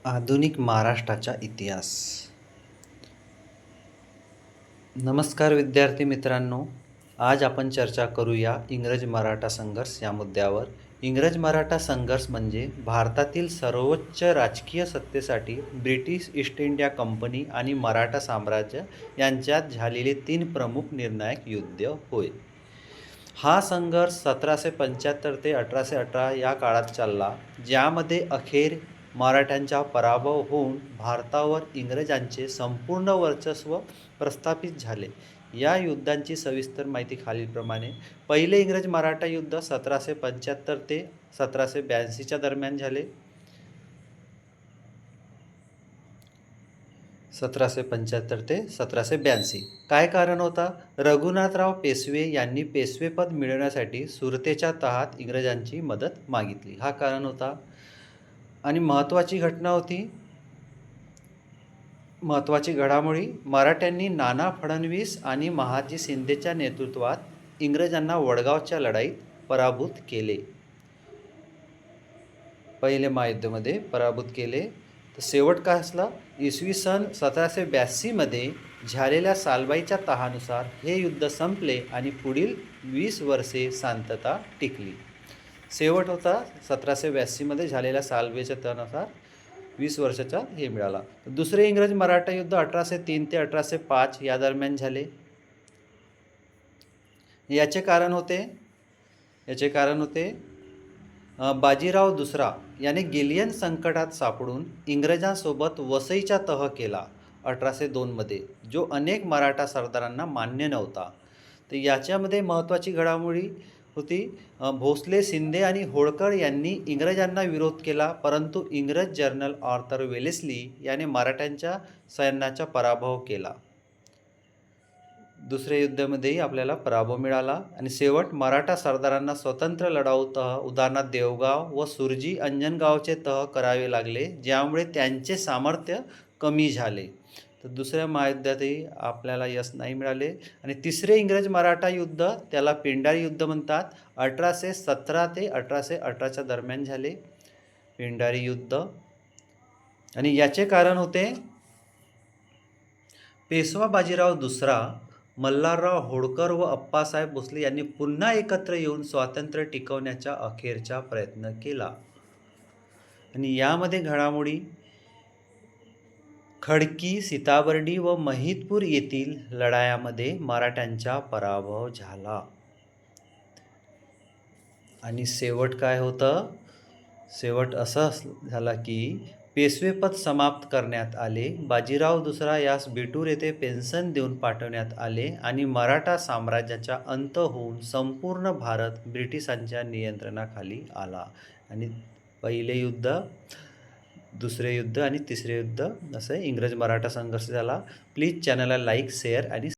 आधुनिक महाराष्ट्राचा इतिहास. नमस्कार विद्यार्थी मित्रांनो, आज आपण चर्चा करूया इंग्रज मराठा संघर्ष या मुद्द्यावर. इंग्रज मराठा संघर्ष म्हणजे भारतातील सर्वोच्च राजकीय सत्तेसाठी ब्रिटिश ईस्ट इंडिया कंपनी आणि मराठा साम्राज्य यांच्यात झालेले 3 प्रमुख निर्णायक युद्ध होय. हा संघर्ष 1775 ते 1818 या काळात चालला, ज्यामध्ये अखेर मराठ्यांचा पराभव होऊन भारतावर इंग्रजांचे संपूर्ण वर्चस्व प्रस्थापित झाले. या युद्धांची सविस्तर माहिती खालीलप्रमाणे. पहिले इंग्रज मराठा युद्ध 1775 ते 1782 दरम्यान झाले. 1775 ते 1782. काय कारण होता? रघुनाथराव पेशवे यांनी पेशवेपद मिळवण्यासाठी सुरतेच्या तहात इंग्रजांची मदत मागितली. हा कारण होता. आणि महत्त्वाची घडामोडी, मराठ्यांनी नाना फडणवीस आणि महादजी शिंदेच्या नेतृत्वात इंग्रजांना वडगावच्या लढाईत पराभूत केले. पहिले महायुद्धामध्ये पराभूत केले. तर शेवट काय असला? इसवी सन 1782 मध्ये झालेल्या सालबाईच्या तहानुसार हे युद्ध संपले आणि पुढील 20 वर्षे शांतता टिकली. शेवट होता 1782 मध्ये झालेल्या सालबाईच्या तहानुसार 20 वर्षाचा हे मिळाला. दुसरे इंग्रज मराठा युद्ध 1803 ते 1805 या दरम्यान झाले. याचे कारण होते बाजीराव दुसरा याने गिलियन संकटात सापडून इंग्रजांसोबत वसईचा तह केला 1802 मध्ये, जो अनेक मराठा सरदारांना मान्य नव्हता. तर याच्यामध्ये महत्त्वाची घडामोडी होती, भोसले, शिंदे आणि होळकर यांनी इंग्रजांना विरोध केला, परंतु इंग्रज जनरल आर्थर वेलेस्ली याने मराठ्यांच्या सैन्याचा पराभव केला. दुसऱ्या युद्धामध्येही आपल्याला पराभव मिळाला. आणि शेवट मराठा सरदारांना स्वतंत्र लढाऊ तह, उदाहरणार्थ देवगाव व सुरजी अंजनगावचे तह करावे लागले, ज्यामुळे त्यांचे सामर्थ्य कमी झाले. तर दुसऱ्या महायुद्धातही आपल्याला यश नाही मिळाले. आणि तिसरे इंग्रज मराठा युद्ध, त्याला पेंढारी युद्ध म्हणतात, 1817 ते 1818च्या दरम्यान झाले. पेंढारी युद्ध. आणि याचे कारण होते पेशवा बाजीराव दुसरा, मल्हारराव होळकर व अप्पासाहेब भोसले यांनी पुन्हा एकत्र येऊन स्वातंत्र्य टिकवण्याचा अखेरचा प्रयत्न केला. आणि यामध्ये घडामोडी, खडकी, सीताबर्डी व महिदपूर येथील लढायांमध्ये मराठ्यांचा पराभव झाला. आणि शेवट काय होतं? शेवट असं झाला की पेशवेपद समाप्त करण्यात आले. बाजीराव दुसरा यास बिठूर येथे पेन्शन देऊन पाठवण्यात आले आणि मराठा साम्राज्याचा अंत होऊन संपूर्ण भारत ब्रिटिशांच्या नियंत्रणाखाली आला. आणि पहिले युद्ध, दुसरे युद्ध आणि तिसरे युद्ध असं इंग्रज मराठा संघर्ष झाला. प्लीज चॅनलला लाईक, शेअर आणि